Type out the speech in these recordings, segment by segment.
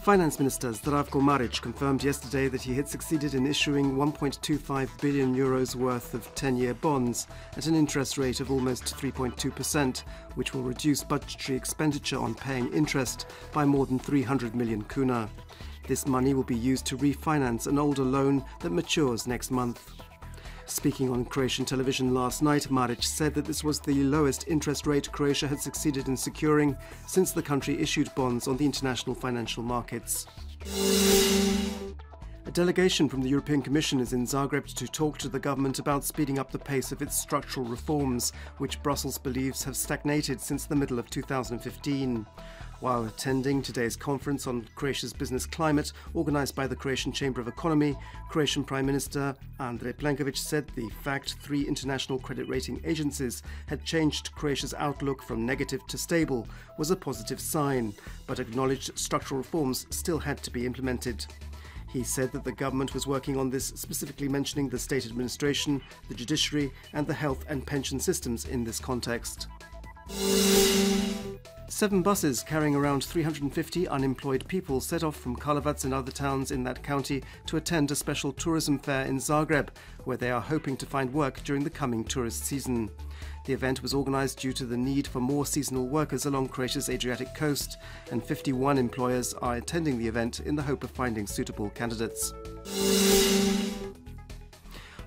Finance Minister Zdravko Maric confirmed yesterday that he had succeeded in issuing 1.25 billion euros worth of 10-year bonds at an interest rate of almost 3.2%, which will reduce budgetary expenditure on paying interest by more than 300 million kuna. This money will be used to refinance an older loan that matures next month. Speaking on Croatian television last night, Maric said that this was the lowest interest rate Croatia had succeeded in securing since the country issued bonds on the international financial markets. A delegation from the European Commission is in Zagreb to talk to the government about speeding up the pace of its structural reforms, which Brussels believes have stagnated since the middle of 2015. While attending today's conference on Croatia's business climate, organised by the Croatian Chamber of Economy, Croatian Prime Minister Andrej Plenković said the fact 3 international credit rating agencies had changed Croatia's outlook from negative to stable was a positive sign, but acknowledged structural reforms still had to be implemented. He said that the government was working on this, specifically mentioning the state administration, the judiciary and the health and pension systems in this context. 7 buses carrying around 350 unemployed people set off from Karlovac and other towns in that county to attend a special tourism fair in Zagreb, where they are hoping to find work during the coming tourist season. The event was organised due to the need for more seasonal workers along Croatia's Adriatic coast, and 51 employers are attending the event in the hope of finding suitable candidates.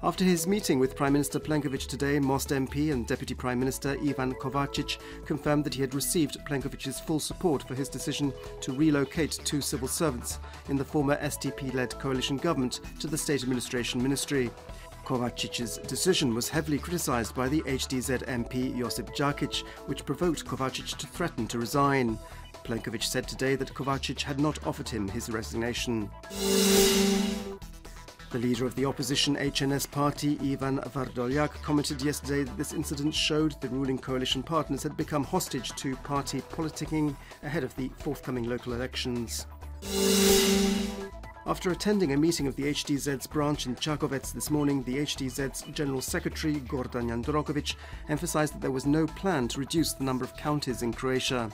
After his meeting with Prime Minister Plenković today, Most MP and Deputy Prime Minister Ivan Kovačić confirmed that he had received Plenković's full support for his decision to relocate 2 civil servants in the former SDP-led coalition government to the State Administration Ministry. Kovačić's decision was heavily criticised by the HDZ MP Josip Đakić, which provoked Kovačić to threaten to resign. Plenković said today that Kovačić had not offered him his resignation. The leader of the opposition HNS party, Ivan Vrdoljak, commented yesterday that this incident showed the ruling coalition partners had become hostage to party politicking ahead of the forthcoming local elections. After attending a meeting of the HDZ's branch in Čakovec this morning, the HDZ's General Secretary, Gordan Jandroković, emphasised that there was no plan to reduce the number of counties in Croatia.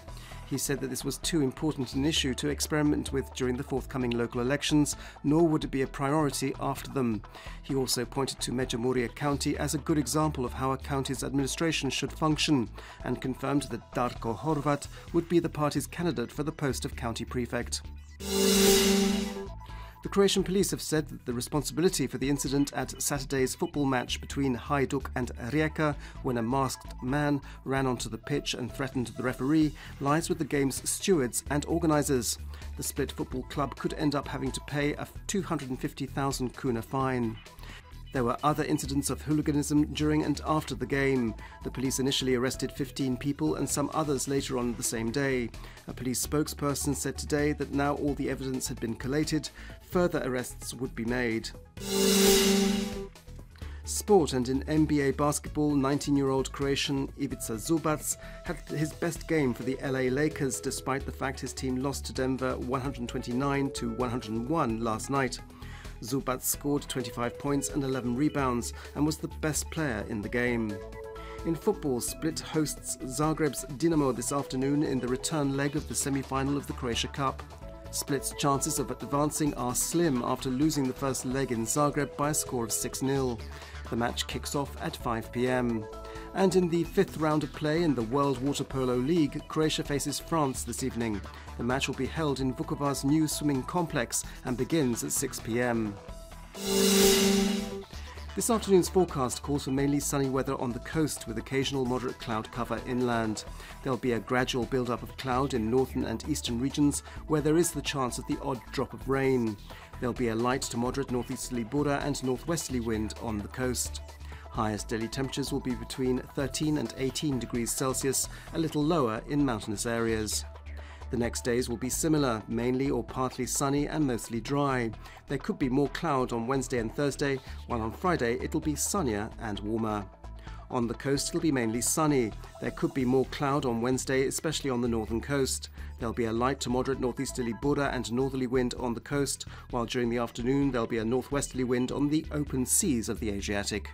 He said that this was too important an issue to experiment with during the forthcoming local elections, nor would it be a priority after them. He also pointed to Međimurje County as a good example of how a county's administration should function, and confirmed that Darko Horvat would be the party's candidate for the post of county prefect. The Croatian police have said that the responsibility for the incident at Saturday's football match between Hajduk and Rijeka, when a masked man ran onto the pitch and threatened the referee, lies with the game's stewards and organisers. The Split Football Club could end up having to pay a 250,000 kuna fine. There were other incidents of hooliganism during and after the game. The police initially arrested 15 people and some others later on the same day. A police spokesperson said today that now all the evidence had been collated, further arrests would be made. Sport, and in NBA basketball, 19-year-old Croatian Ivica Zubac had his best game for the LA Lakers despite the fact his team lost to Denver 129-101 last night. Zubac scored 25 points and 11 rebounds and was the best player in the game. In football, Split hosts Zagreb's Dinamo this afternoon in the return leg of the semi-final of the Croatia Cup. Split's chances of advancing are slim after losing the first leg in Zagreb by a score of 6-0. The match kicks off at 5 p.m. And in the 5th round of play in the World Water Polo League, Croatia faces France this evening. The match will be held in Vukovar's new swimming complex and begins at 6 p.m. This afternoon's forecast calls for mainly sunny weather on the coast with occasional moderate cloud cover inland. There'll be a gradual build-up of cloud in northern and eastern regions where there is the chance of the odd drop of rain. There'll be a light to moderate northeasterly bura and northwesterly wind on the coast. Highest daily temperatures will be between 13 and 18 degrees Celsius, a little lower in mountainous areas. The next days will be similar, mainly or partly sunny and mostly dry. There could be more cloud on Wednesday and Thursday, while on Friday it'll be sunnier and warmer. On the coast it'll be mainly sunny. There could be more cloud on Wednesday, especially on the northern coast. There'll be a light to moderate northeasterly bura and northerly wind on the coast, while during the afternoon there'll be a northwesterly wind on the open seas of the Adriatic.